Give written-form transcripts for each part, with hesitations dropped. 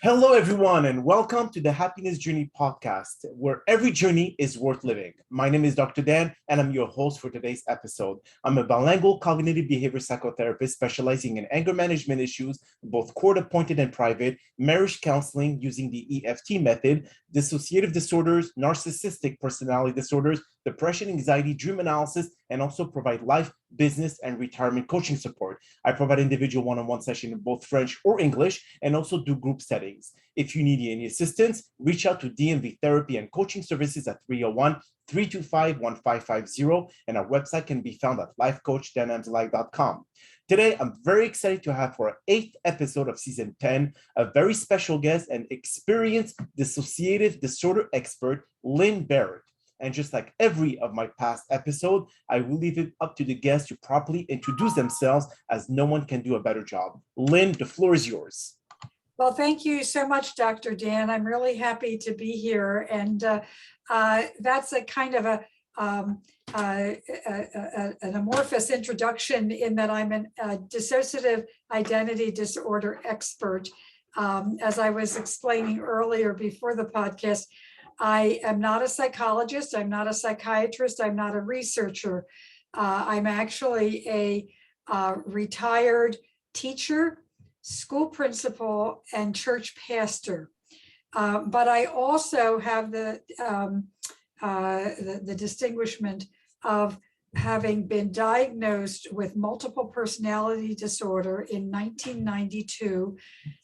Hello, everyone, and welcome to the Happiness Journey podcast, where every journey is worth living. My name is Dr. Dan, and I'm your host for today's episode. I'm a bilingual cognitive behavior psychotherapist specializing in anger management issues, both court-appointed and private, marriage counseling using the EFT method, dissociative disorders, narcissistic personality disorders, depression, anxiety, dream analysis, and also provide life, business, and retirement coaching support. I provide individual one-on-one sessions in both French or English, and also do group settings. If you need any assistance, reach out to DMV Therapy and Coaching Services at 301-325-1550, and our website can be found at lifecoachdanamzalai.com. Today, I'm very excited to have for our 8th episode of Season 10, a very special guest and experienced dissociative disorder expert, Lyn Barrett. And just like every of my past episode, I will leave it up to the guests to properly introduce themselves, as no one can do a better job. Lyn, the floor is yours. Well, thank you so much, Dr. Dan. I'm really happy to be here. And that's a kind of an amorphous introduction in that I'm a dissociative identity disorder expert. As I was explaining earlier before the podcast, I am not a psychologist, I'm not a psychiatrist, I'm not a researcher. I'm actually a retired teacher, school principal, and church pastor. But I also have the distinguishment of having been diagnosed with multiple personality disorder in 1992.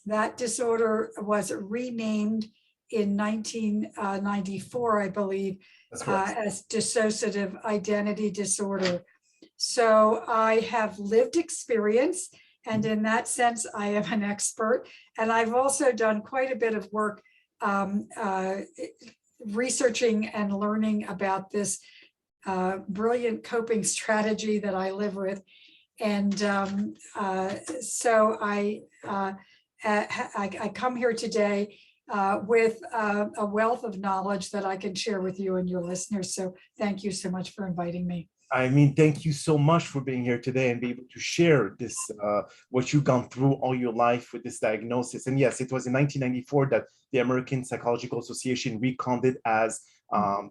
That disorder was renamed in 1994, I believe, as dissociative identity disorder. So I have lived experience, and in that sense, I am an expert. And I've also done quite a bit of work researching and learning about this brilliant coping strategy that I live with. And so I come here today with a wealth of knowledge that I can share with you and your listeners. So thank you so much for inviting me. I mean, thank you so much for being here today and be able to share this, what you've gone through all your life with this diagnosis. And yes, it was in 1994 that the American Psychological Association reconned it as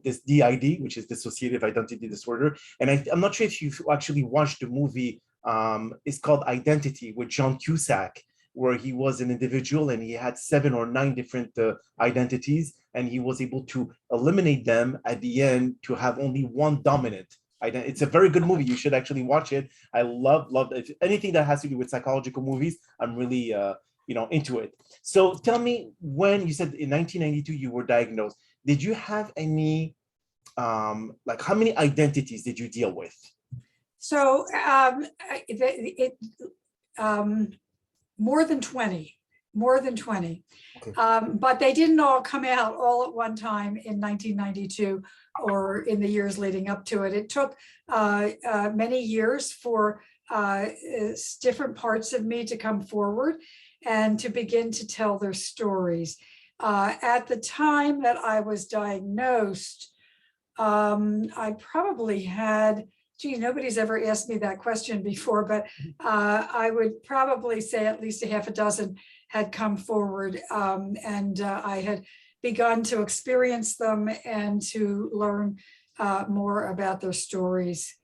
this DID, which is dissociative identity disorder. And I'm not sure if you've actually watched the movie. It's called Identity with John Cusack, where he was an individual and he had 7 or 9 different identities, and he was able to eliminate them at the end to have only one dominant. It's a very good movie. You should actually watch it. I love anything that has to do with psychological movies. I'm really into it. So tell me, when you said in 1992 you were diagnosed, did you have any like how many identities did you deal with? So more than 20. Okay. But they didn't all come out all at one time in 1992 or in the years leading up to it. It took many years for different parts of me to come forward and to begin to tell their stories. At the time that I was diagnosed, I probably had, nobody's ever asked me that question before, but I would probably say at least a half a dozen had come forward, and I had begun to experience them and to learn more about their stories.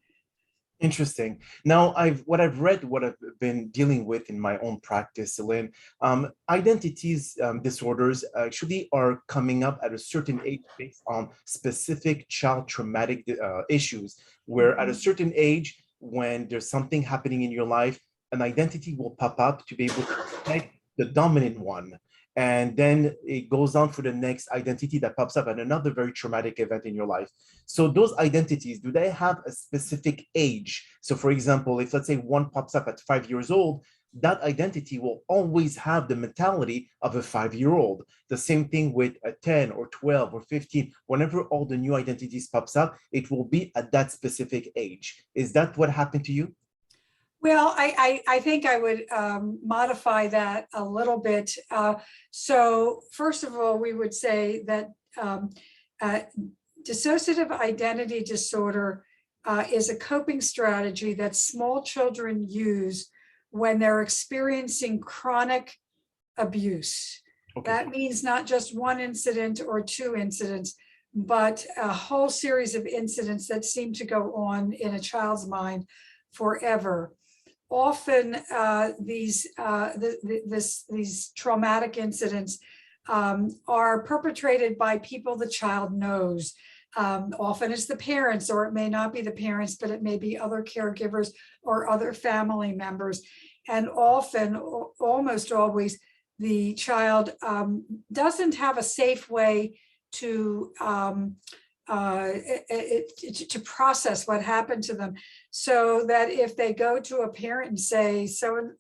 Interesting. Now, what I've been dealing with in my own practice, Lyn, identities disorders actually are coming up at a certain age based on specific child traumatic issues, where at a certain age, when there's something happening in your life, an identity will pop up to be able to protect the dominant one. And then it goes on for the next identity that pops up at another very traumatic event in your life. So those identities, do they have a specific age? So for example, if let's say one pops up at 5 years old, that identity will always have the mentality of a 5-year-old. The same thing with a 10 or 12 or 15. Whenever all the new identities pops up, it will be at that specific age. Is that what happened to you? Well, I think I would modify that a little bit. So first of all, we would say that dissociative identity disorder is a coping strategy that small children use when they're experiencing chronic abuse. Okay. That means not just one incident or two incidents, but a whole series of incidents that seem to go on in a child's mind forever. Often these traumatic incidents are perpetrated by people the child knows. Often it's the parents, or it may not be the parents, but it may be other caregivers or other family members. And often, almost always, the child doesn't have a safe way to process what happened to them, so that if they go to a parent and say, so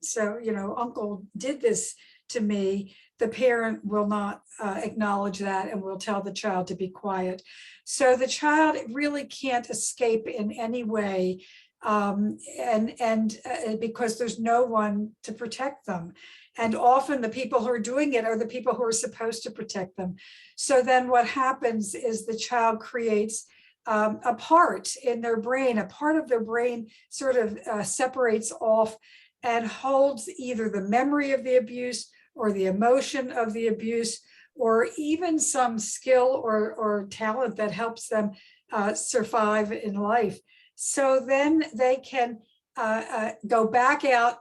uncle did this to me, the parent will not acknowledge that and will tell the child to be quiet. So the child really can't escape in any way, because there's no one to protect them. And often the people who are doing it are the people who are supposed to protect them. So then what happens is the child creates a part in their brain, a part of their brain sort of separates off and holds either the memory of the abuse or the emotion of the abuse, or even some skill or talent that helps them survive in life. So then they can go back out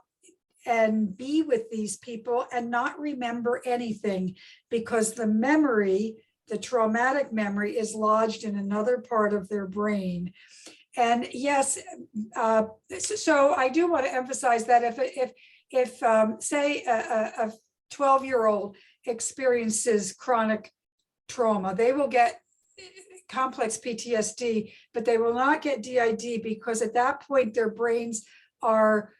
and be with these people and not remember anything, because the memory, the traumatic memory, is lodged in another part of their brain. And yes, so I do want to emphasize that if say a 12-year-old experiences chronic trauma, they will get complex PTSD, but they will not get DID, because at that point their brains are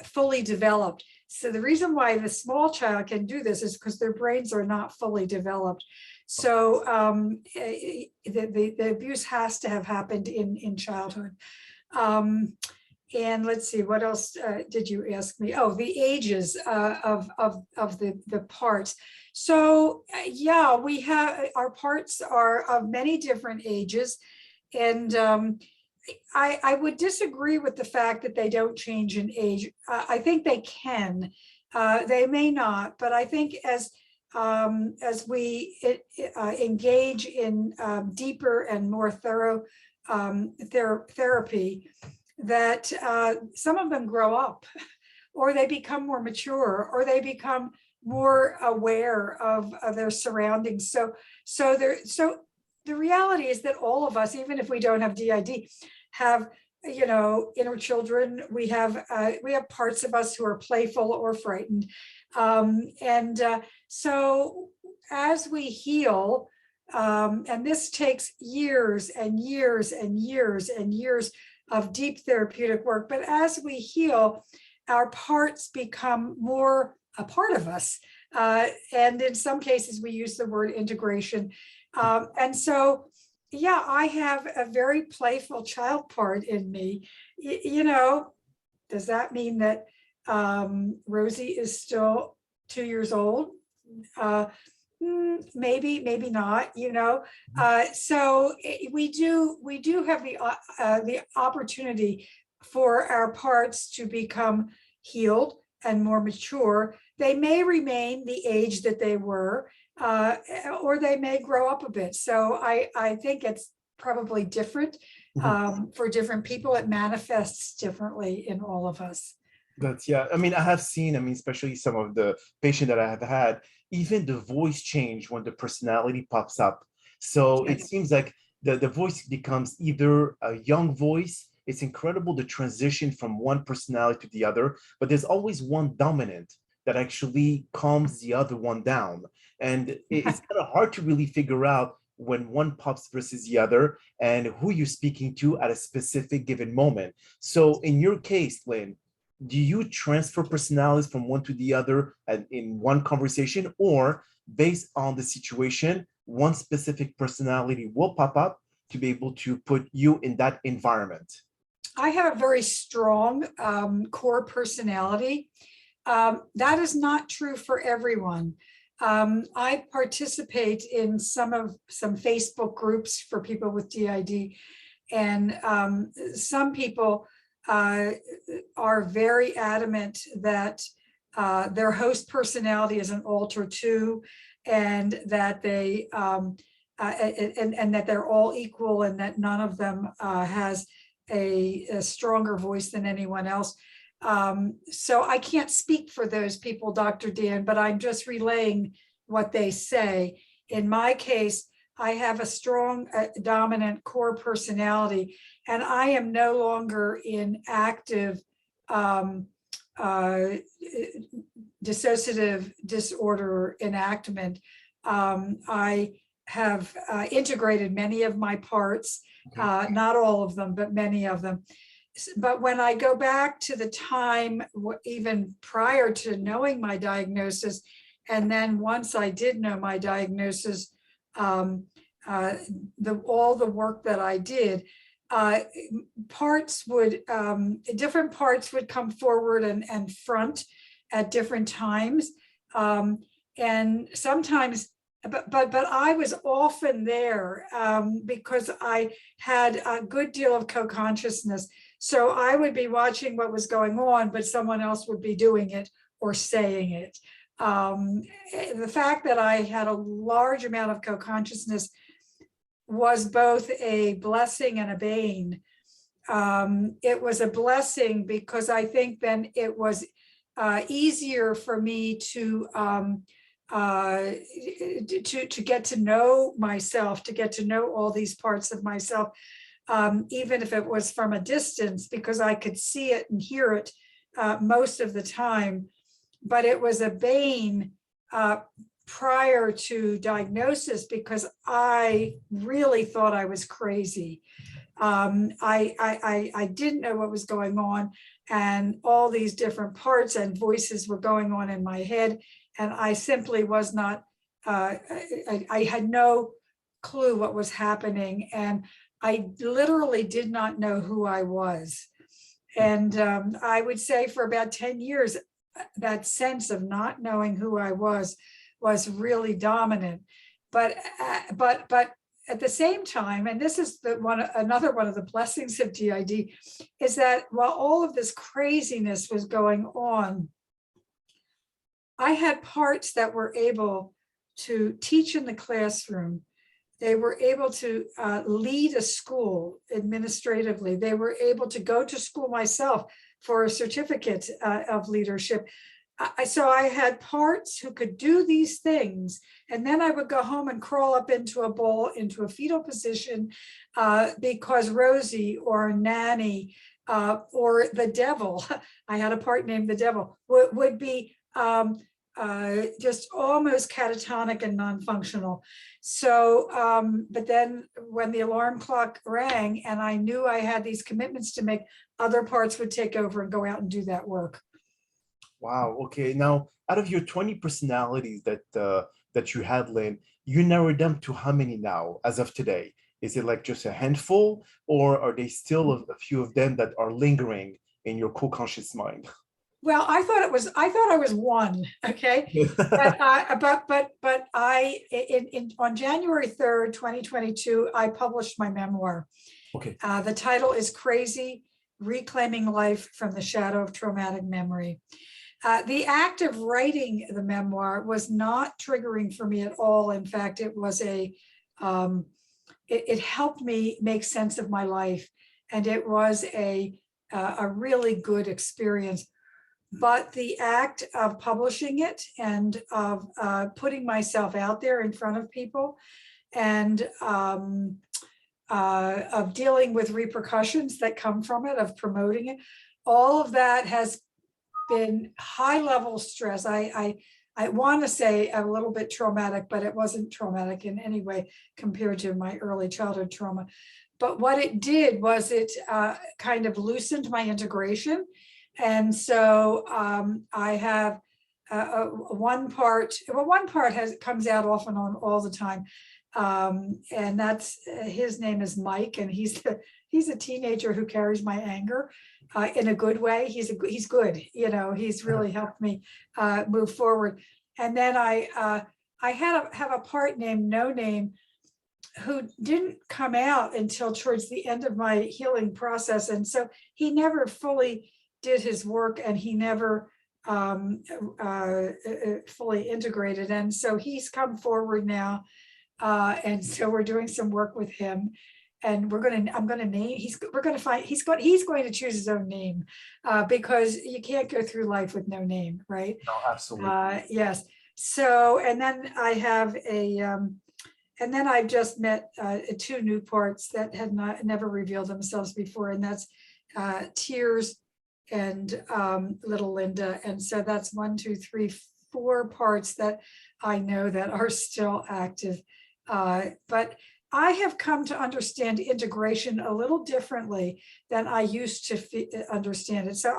fully developed. So the reason why the small child can do this is because their brains are not fully developed. So the abuse has to have happened in childhood. And let's see, what else did you ask me? Oh, the ages of the parts. So yeah, we have, our parts are of many different ages. And I would disagree with the fact that they don't change in age. I think they can, they may not, but I think as we engage in deeper and more thorough therapy, that some of them grow up, or they become more mature, or they become more aware of their surroundings. So the reality is that all of us, even if we don't have DID, have inner children. We have parts of us who are playful or frightened, so as we heal, and this takes years and years and years and years of deep therapeutic work, but as we heal, our parts become more a part of us, and in some cases we use the word integration, and so yeah, I have a very playful child part in me. Does that mean that Rosie is still 2 years old? Maybe, maybe not, so we do have the opportunity for our parts to become healed and more mature. They may remain the age that they were, or they may grow up a bit. So I think it's probably different for different people. It manifests differently in all of us. That's, yeah. I mean, I have seen, especially some of the patients that I have had, even the voice change when the personality pops up. So it seems like the voice becomes either a young voice. It's incredible the transition from one personality to the other, but there's always one dominant that actually calms the other one down. And it's kind of hard to really figure out when one pops versus the other and who you're speaking to at a specific given moment. So in your case, Lyn, do you transfer personalities from one to the other in one conversation, or based on the situation, one specific personality will pop up to be able to put you in that environment? I have a very strong core personality. That is not true for everyone. I participate in some Facebook groups for people with DID, and some people are very adamant that their host personality is an alter two, and that they and that they're all equal, and that none of them has a stronger voice than anyone else. So I can't speak for those people, Dr. Dan, but I'm just relaying what they say. In my case, I have a strong, dominant core personality, and I am no longer in active dissociative disorder enactment. I have integrated many of my parts, not all of them, but many of them. But when I go back to the time, even prior to knowing my diagnosis, and then once I did know my diagnosis, all the work that I did, different parts would come forward and front at different times. And sometimes, but I was often there because I had a good deal of co-consciousness. So I would be watching what was going on, but someone else would be doing it or saying it. The fact that I had a large amount of co-consciousness was both a blessing and a bane. It was a blessing because I think then it was easier for me to get to know myself, to get to know all these parts of myself, even if it was from a distance, because I could see it and hear it most of the time. But it was a bane prior to diagnosis because I really thought I was crazy. I didn't know what was going on, and all these different parts and voices were going on in my head, and I simply was not, I had no clue what was happening, and I literally did not know who I was. And I would say for about 10 years, that sense of not knowing who I was really dominant. But at the same time, and this is another one of the blessings of DID, is that while all of this craziness was going on, I had parts that were able to teach in the classroom. They were able to lead a school administratively. They were able to go to school myself for a certificate of leadership. So I had parts who could do these things, and then I would go home and crawl up into a ball, into a fetal position, because Rosie or Nanny or the devil, I had a part named the devil, would be just almost catatonic and non-functional. So, but then when the alarm clock rang and I knew I had these commitments to make, other parts would take over and go out and do that work. Wow. Okay. Now, out of your 20 personalities that you had, Lyn, you narrowed them to how many now, as of today? Is it like just a handful, or are they still a few of them that are lingering in your co-conscious mind? Well, I thought I was one. Okay, but on January 3rd, 2022, I published my memoir. Okay. The title is Crazy: Reclaiming Life from the Shadow of Traumatic Memory. The act of writing the memoir was not triggering for me at all. In fact, it was it helped me make sense of my life, and it was a really good experience. But the act of publishing it and of putting myself out there in front of people, and of dealing with repercussions that come from it, of promoting it, all of that has been high level stress. I want to say a little bit traumatic, but it wasn't traumatic in any way compared to my early childhood trauma. But what it did was it kind of loosened my integration. And so I have one part comes out off and on all the time. And that's his name is Mike, and he's a teenager who carries my anger in a good way. He's good, you know. He's really helped me move forward. And then I have a part named No Name, who didn't come out until towards the end of my healing process, and so he never fully did his work, and he never fully integrated. And so he's come forward now. And so we're doing some work with him. And I'm going to name, we're going to find, he's going to choose his own name, because you can't go through life with no name, right? No, absolutely. Yes. So, and then I have and then I've just met two new parts that had never revealed themselves before, and that's Tears and Little Linda. And so that's 1, 2, 3, 4 parts that I know that are still active. But I have come to understand integration a little differently than I used to understand it. So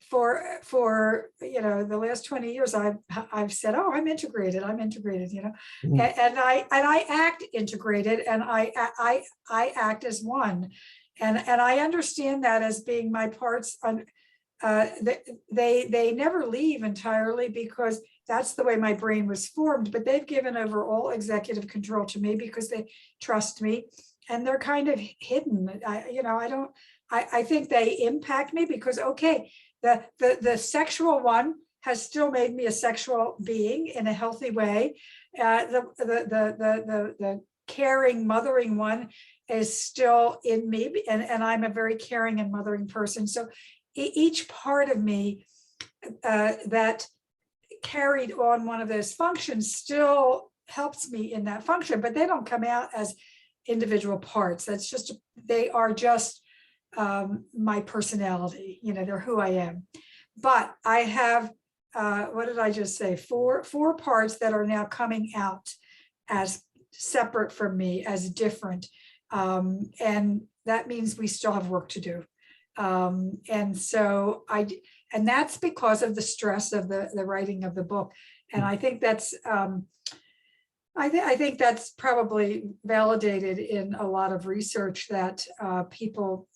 for the last 20 years, I've said, oh, I'm integrated, Mhm. and I act integrated, and I act as one, and I understand that as being my parts. They never leave entirely, because that's the way my brain was formed, but they've given over all executive control to me because they trust me, and they're kind of hidden. I think they impact me because, okay, the sexual one has still made me a sexual being in a healthy way. The caring, mothering one is still in me, and I'm a very caring and mothering person. So each part of me that carried on one of those functions still helps me in that function, but they don't come out as individual parts. They are just my personality, they're who I am. But I have, what did I just say? Four parts that are now coming out as separate from me, as different. And that means we still have work to do. And so and that's because of the stress of the writing of the book. And I think that's, I think that's probably validated in a lot of research that people,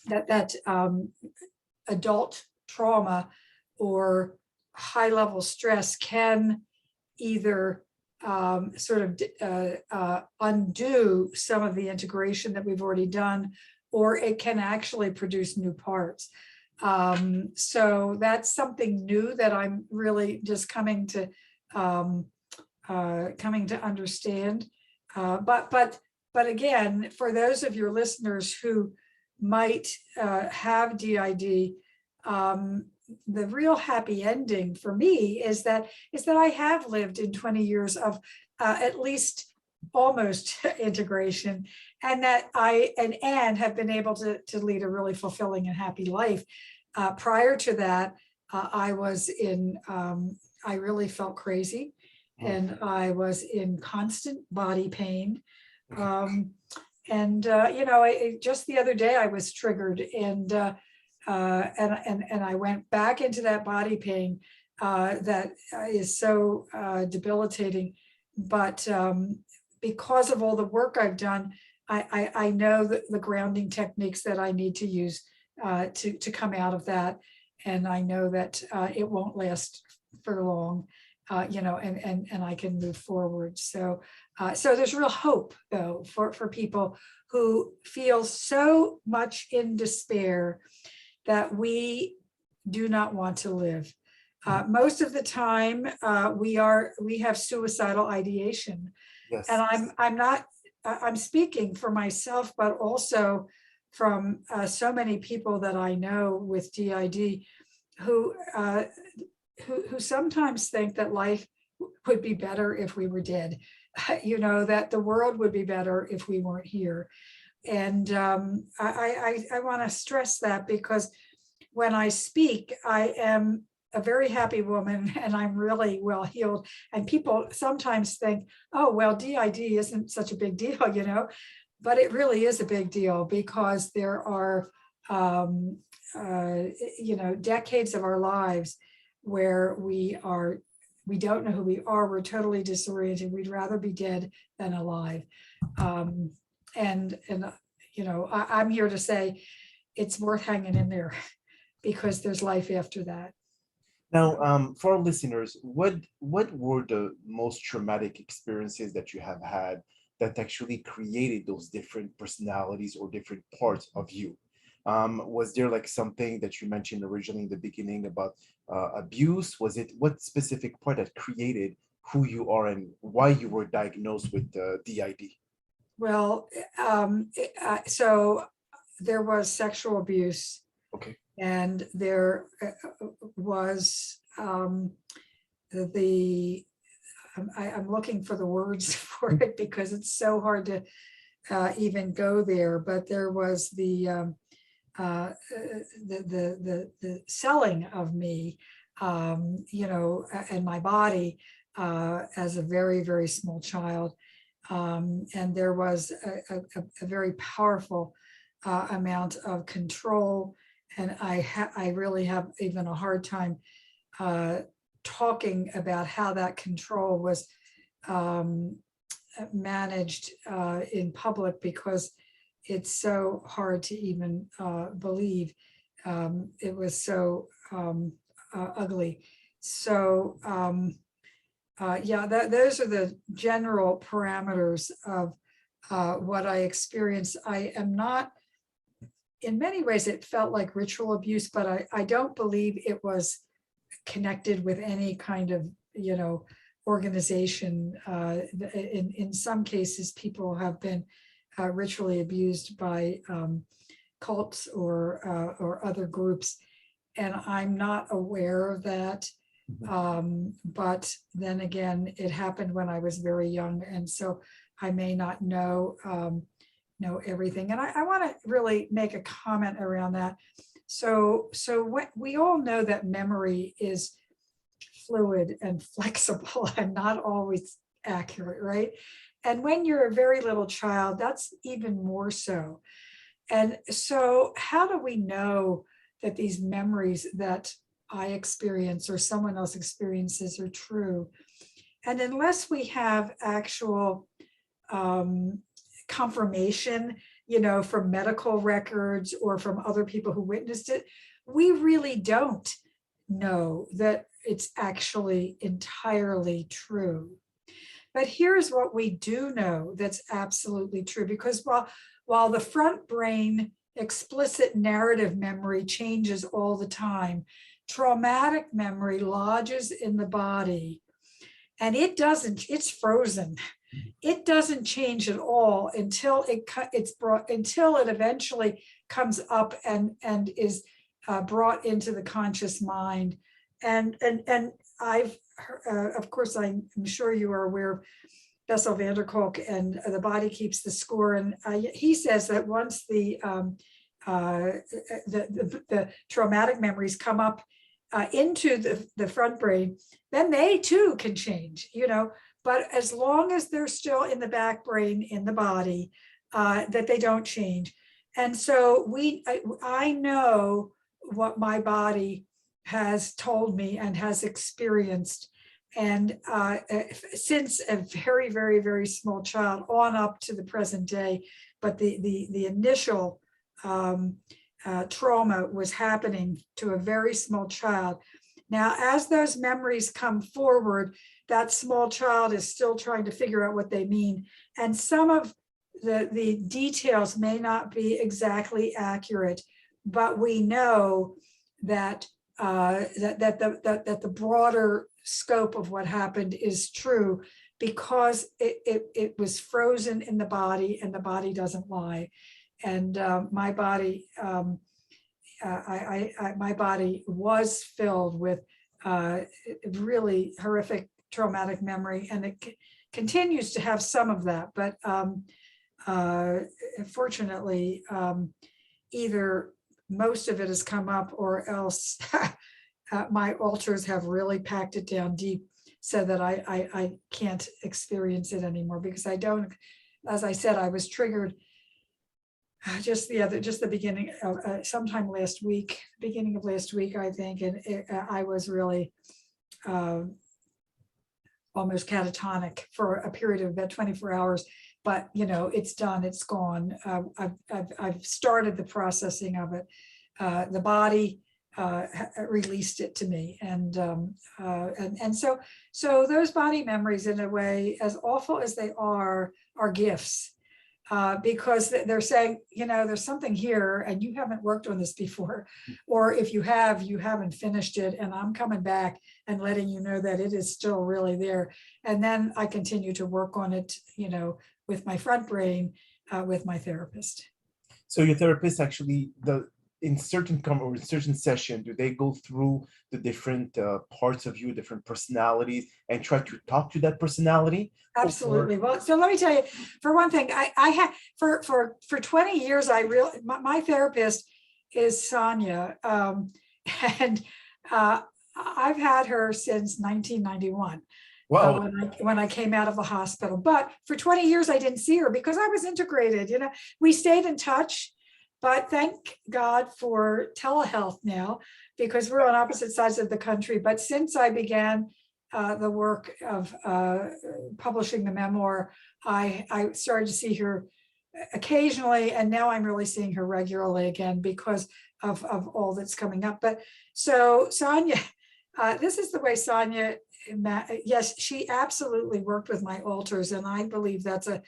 that adult trauma or high level stress can either sort of undo some of the integration that we've already done, or it can actually produce new parts. So that's something new that I'm really just coming to understand. But again, for those of your listeners who might have DID, the real happy ending for me is that I have lived in 20 years of at least almost integration, and that I have been able to lead a really fulfilling and happy life. Prior to that, I really felt crazy, and I was in constant body pain. Just the other day I was triggered, and I went back into that body pain that is so debilitating. But because of all the work I've done, I know the grounding techniques that I need to use to come out of that, and I know that it won't last for long, and I can move forward. So there's real hope, though, for people who feel so much in despair that we do not want to live. Most of the time, we have suicidal ideation, Yes. and I'm speaking for myself, but also from so many people that I know with DID who sometimes think that life would be better if we were dead, that the world would be better if we weren't here. And I want to stress that, because when I speak, I am a very happy woman, and I'm really well healed. And people sometimes think, oh, well, DID isn't such a big deal, but it really is a big deal, because there are, decades of our lives where we don't know who we are. We're totally disoriented. We'd rather be dead than alive. I'm here to say it's worth hanging in there, because there's life after that. Now, for our listeners, what were the most traumatic experiences that you have had that actually created those different personalities or different parts of you? Was there like something that you mentioned originally in the beginning about abuse? Was it what specific part that created who you are and why you were diagnosed with DID? Well, so there was sexual abuse, Okay. and there was the I'm looking for the words for it because it's so hard to even go there. But there was the selling of me, and my body as a very, very small child. And there was a very powerful amount of control. And I really have even a hard time talking about how that control was managed in public, because it's so hard to even believe. It was so ugly. So those are the general parameters of what I experienced. I am not, in many ways, it felt like ritual abuse, but I don't believe it was connected with any kind of, organization. In some cases, people have been ritually abused by cults or other groups, and I'm not aware of that. But then again, it happened when I was very young, and so I may not know everything. And I want to really make a comment around that. So what we all know, that memory is fluid and flexible and not always accurate, right? And when you're a very little child, that's even more so. And so how do we know that these memories that I experience or someone else experiences are true? And unless we have actual confirmation, from medical records or from other people who witnessed it, we really don't know that it's actually entirely true. But here's what we do know that's absolutely true, because while the front brain explicit narrative memory changes all the time, traumatic memory lodges in the body, and it's frozen. It doesn't change at all until until it eventually comes up and is brought into the conscious mind. And I've of course, I'm sure you are aware of Bessel van der Kolk and The Body Keeps the Score. And he says that once the traumatic memories come up into the front brain, then they too can change, but as long as they're still in the back brain in the body, that they don't change. And so I know what my body has told me and has experienced. And since a very, very, very small child on up to the present day, but the initial trauma was happening to a very small child. Now, as those memories come forward, that small child is still trying to figure out what they mean. And some of the details may not be exactly accurate, but we know that the broader scope of what happened is true, because it was frozen in the body, and the body doesn't lie. And my body, my body was filled with really horrific traumatic memory, and it continues to have some of that. But fortunately, either most of it has come up, or else my alters have really packed it down deep, so that I can't experience it anymore, because I don't, as I said, I was triggered just the beginning of sometime last week, beginning of last week, I think. And I was really almost catatonic for a period of about 24 hours. But it's done, it's gone. I've started the processing of it. The body released it to me, and so those body memories, in a way, as awful as they are gifts. because they're saying, there's something here and you haven't worked on this before. Or if you have, you haven't finished it. And I'm coming back and letting you know that it is still really there. And then I continue to work on it, with my front brain, with my therapist. So your therapist actually, in certain session, do they go through the different parts of you, different personalities, and try to talk to that personality? Absolutely. Well, so let me tell you, for one thing, I had for 20 years, my therapist is Sonia, and I've had her since 1991. Wow. When I came out of the hospital, but for 20 years I didn't see her because I was integrated. We stayed in touch, but thank God for telehealth now, because we're on opposite sides of the country. But since I began the work of publishing the memoir, I started to see her occasionally, and now I'm really seeing her regularly again because of all that's coming up. But so Sonia, this is the way Sonia, yes, she absolutely worked with my alters, and I believe that's a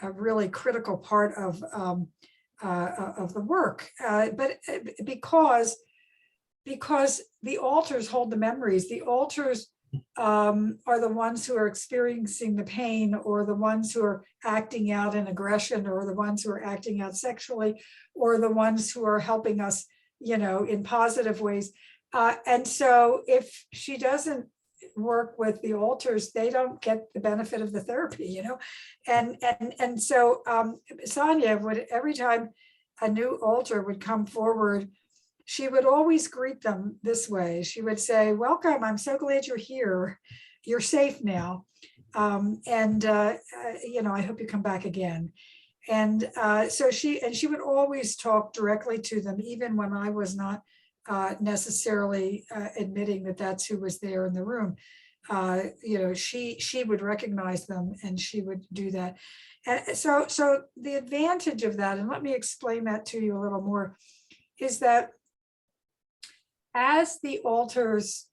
really critical part of the work. But because the alters hold the memories, the alters are the ones who are experiencing the pain, or the ones who are acting out in aggression, or the ones who are acting out sexually, or the ones who are helping us, in positive ways. And so if she doesn't work with the alters, they don't get the benefit of the therapy, and so Sonia would, every time a new alter would come forward, she would always greet them this way. She would say, "Welcome, I'm so glad you're here. You're safe now. I hope you come back again." And so she would always talk directly to them, even when I was not necessarily admitting that that's who was there in the room. She would recognize them, and she would do that. And so the advantage of that, and let me explain that to you a little more, is that as the alters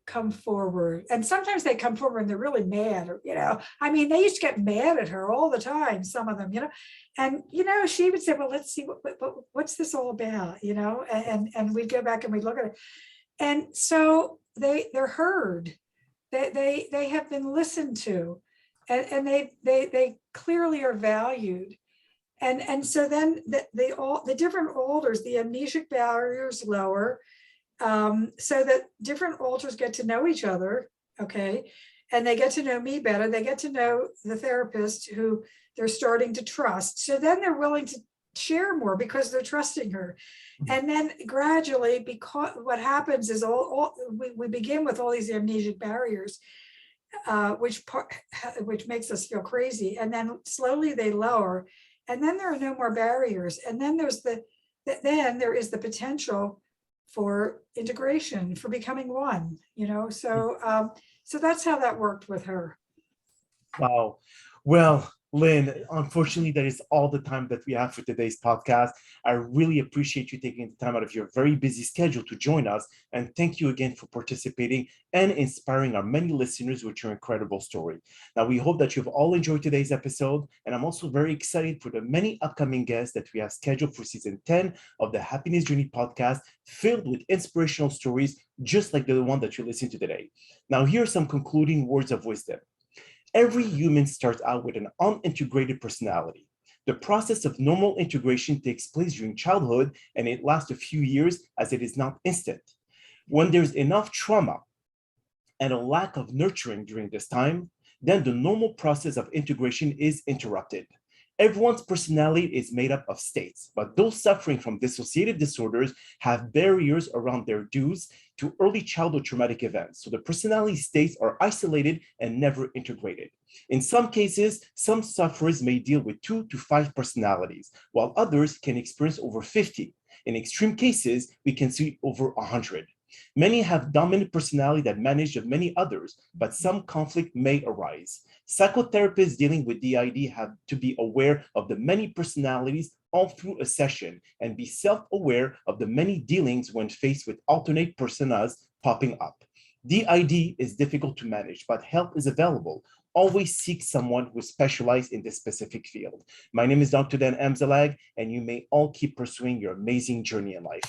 come forward, and sometimes they come forward and they're really mad, or they used to get mad at her all the time, some of them, and she would say, "Well, let's see what's this all about," and we'd go back and we'd look at it, and so they're heard, they have been listened to, and they clearly are valued, and so then the different alters, the amnesic barriers lower, so that different alters get to know each other, okay? And they get to know me better. They get to know the therapist, who they're starting to trust. So then they're willing to share more because they're trusting her. And then gradually, because what happens is we begin with all these amnesic barriers, which makes us feel crazy. And then slowly they lower, and then there are no more barriers. And then there is the potential for integration, for becoming one, so that's how that worked with her. Wow. Well, Lyn, unfortunately, that is all the time that we have for today's podcast. I really appreciate you taking the time out of your very busy schedule to join us. And thank you again for participating and inspiring our many listeners with your incredible story. Now, we hope that you've all enjoyed today's episode. And I'm also very excited for the many upcoming guests that we have scheduled for season 10 of the Happiness Journey podcast, filled with inspirational stories, just like the one that you listened to today. Now, here are some concluding words of wisdom. Every human starts out with an unintegrated personality. The process of normal integration takes place during childhood, and it lasts a few years, as it is not instant. When there's enough trauma and a lack of nurturing during this time, then the normal process of integration is interrupted. Everyone's personality is made up of states, but those suffering from dissociative disorders have barriers around their dues to early childhood traumatic events. So the personality states are isolated and never integrated. In some cases, some sufferers may deal with 2 to 5 personalities, while others can experience over 50. In extreme cases, we can see over 100. Many have dominant personality that manage of many others, but some conflict may arise. Psychotherapists dealing with DID have to be aware of the many personalities all through a session and be self-aware of the many dealings when faced with alternate personas popping up. DID is difficult to manage, but help is available. Always seek someone who specializes in this specific field. My name is Dr. Dan Amzalag, and you may all keep pursuing your amazing journey in life.